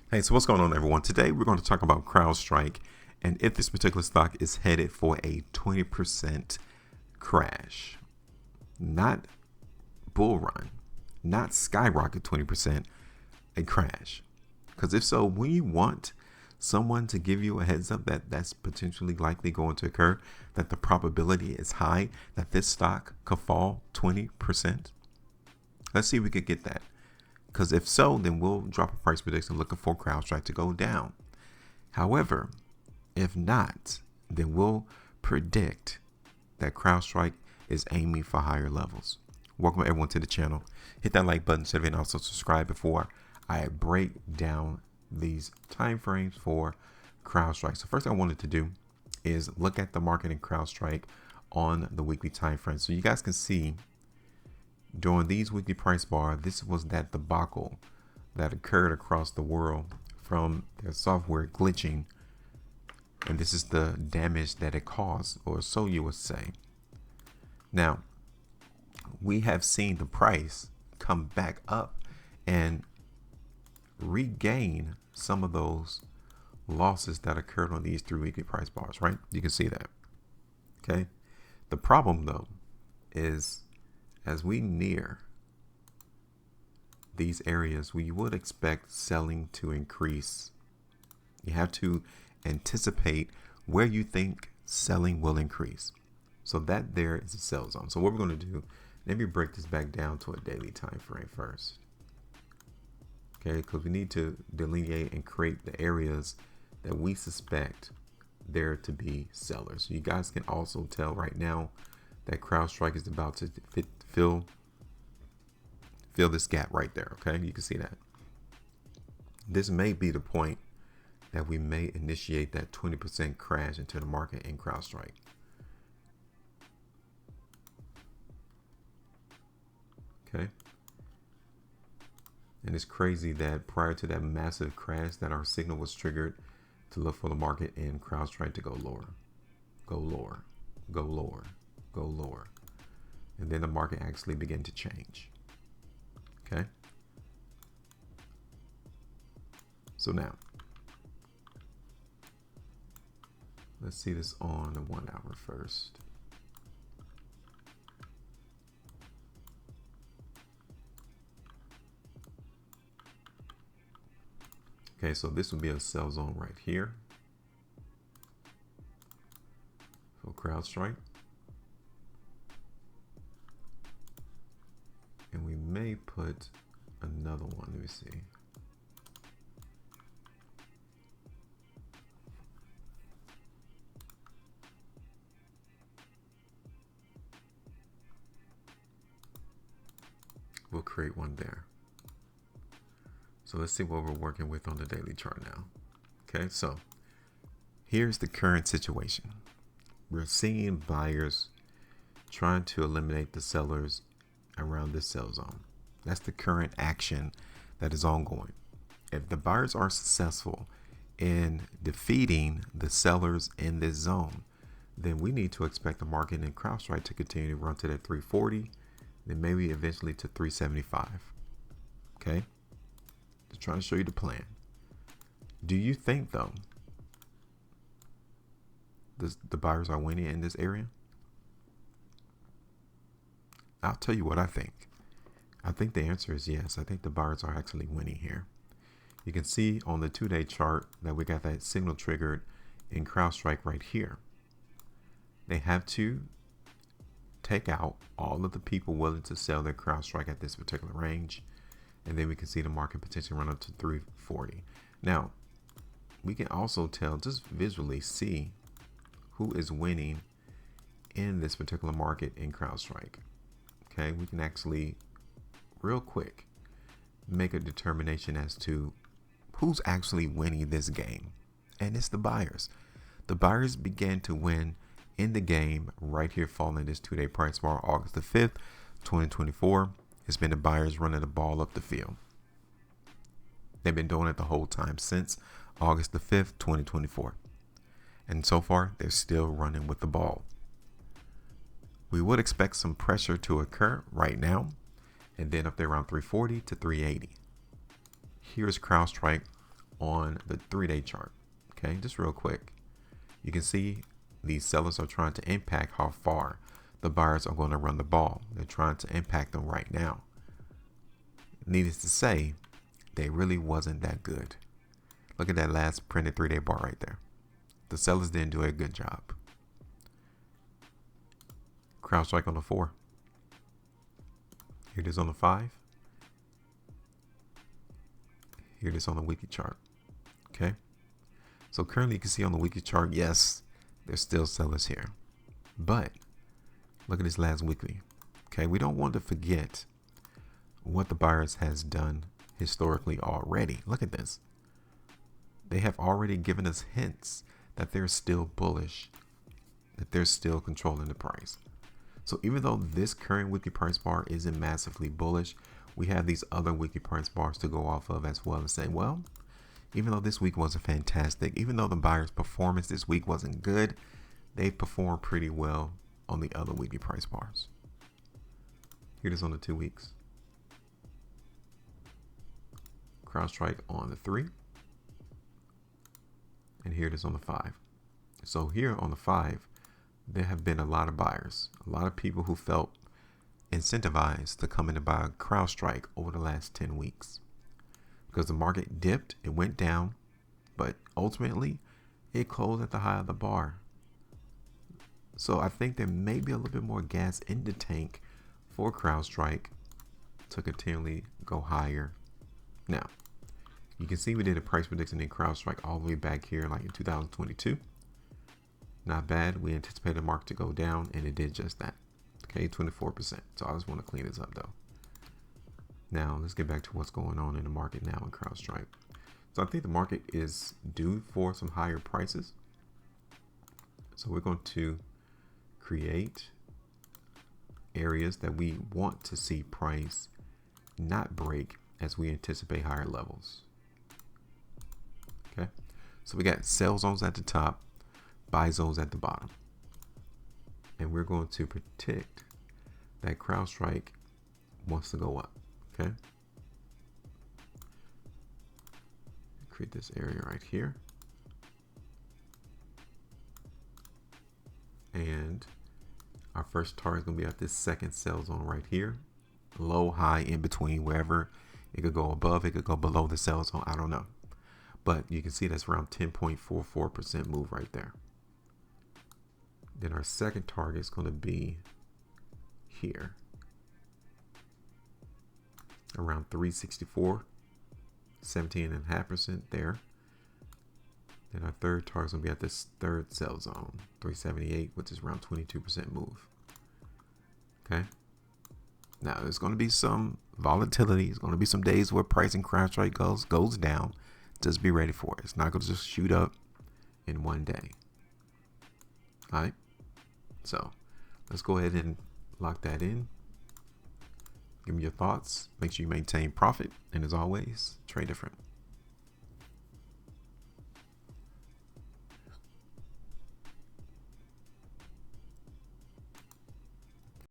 Hey, so what's going on, everyone? Today we're going to talk about Crowdstrike and if this particular stock is headed for a 20% crash. Not bull run, not skyrocket 20%, a crash. Because if so, when you want someone to give you a heads up that that's potentially likely going to occur, that the probability is high that this stock could fall 20%, let's see if we could get that. Because if so, then we'll drop a price prediction looking for CrowdStrike to go down. However, if not, then we'll predict that CrowdStrike is aiming for higher levels. Welcome everyone to the channel. Hit that like button, and also subscribe before I break down these time frames for CrowdStrike. So first I wanted to do is look at the market in CrowdStrike on the weekly time frame. So you guys can see during these weekly price bar, this was that debacle that occurred across the world from their software glitching. And this is the damage that it caused, or so you would say. Now, we have seen the price come back up and regain some of those losses that occurred on these 3 weekly price bars, right? You can see that. Okay. The problem, though, is as we near these areas, we would expect selling to increase. You have to anticipate where you think selling will increase. So that there is a sell zone. So what we're going to do, let me break this back down to a daily time frame first. Okay, because we need to delineate and create the areas that we suspect there to be sellers. So you guys can also tell right now that CrowdStrike is about to fill this gap right there. Okay, you can see that. This may be the point that we may initiate that 20% crash into the market in CrowdStrike. Okay. And it's crazy that prior to that massive crash that our signal was triggered to look for the market in CrowdStrike to go lower, go lower, go lower, go lower. And then the market actually began to change. Okay. So now, let's see this on the 1 hour first. Okay, so this would be a sell zone right here for CrowdStrike. And we may put another one. Let me see. We'll create one there. So let's see what we're working with on the daily chart now. Okay, so here's the current situation. We're seeing buyers trying to eliminate the sellers around this sell zone. That's the current action that is ongoing. If the buyers are successful in defeating the sellers in this zone, then we need to expect the market in CrowdStrike to continue to run to that 340, then maybe eventually to 375. Okay, just trying to show you the plan. Do you think, though, the buyers are winning in this area? I'll tell you what I think. I think the answer is yes. I think the buyers are actually winning here. You can see on the 2-day chart that we got that signal triggered in CrowdStrike right here. They have to take out all of the people willing to sell their CrowdStrike at this particular range. And then we can see the market potentially run up to 340. Now, we can also tell, just visually see who is winning in this particular market in CrowdStrike. Okay, we can actually real quick make a determination as to who's actually winning this game. And it's the buyers. The buyers began to win in the game right here following this 2-day price bar, August the 5th, 2024. It's been the buyers running the ball up the field. They've been doing it the whole time since August the 5th, 2024. And so far, they're still running with the ball. We would expect some pressure to occur right now, and then up there around 340 to 380. Here's CrowdStrike on the 3-day chart. Okay, just real quick. You can see these sellers are trying to impact how far the buyers are going to run the ball. They're trying to impact them right now. Needless to say, they really wasn't that good. Look at that last printed 3-day bar right there. The sellers didn't do a good job. Crowdstrike on the 4. Here it is on the 5. Here it is on the weekly chart. Okay. So currently you can see on the weekly chart, yes, there's still sellers here. But look at this last weekly. Okay. We don't want to forget what the buyers has done historically already. Look at this. They have already given us hints that they're still bullish, that they're still controlling the price. So even though this current weekly price bar isn't massively bullish, we have these other weekly price bars to go off of as well and say, well, even though this week wasn't fantastic, even though the buyer's performance this week wasn't good, they performed pretty well on the other weekly price bars. Here it is on the 2 weeks. Crowdstrike on the 3. And here it is on the 5. So here on the 5, there have been a lot of buyers, a lot of people who felt incentivized to come in and buy Crowdstrike over the last 10 weeks. Because the market dipped, it went down, but ultimately it closed at the high of the bar. So I think there may be a little bit more gas in the tank for Crowdstrike to continually go higher. Now, you can see we did a price prediction in Crowdstrike all the way back here like in 2022. Not bad. We anticipated the market to go down, and it did just that. Okay, 24%. So I just want to clean this up though. Now let's get back to what's going on in the market now in Crowdstrike. So I think the market is due for some higher prices. So we're going to create areas that we want to see price not break as we anticipate higher levels. Okay, so we got sell zones at the top, buy zones at the bottom, and we're going to predict that Crowdstrike wants to go up. Okay, create this area right here, and our first target is going to be at this second sell zone right here, low, high, in between, wherever. It could go above, it could go below the sell zone, I don't know, but you can see that's around 10.44% move right there. Then our second target is going to be here, around 364, 17.5% there. Then our third target is going to be at this third sell zone, 378, which is around 22% move. Okay. Now there's going to be some volatility. There's going to be some days where price in Crowdstrike goes down. Just be ready for it. It's not going to just shoot up in one day. All right. So let's go ahead and lock that in. Give me your thoughts. Make sure you maintain profit. And as always, trade different.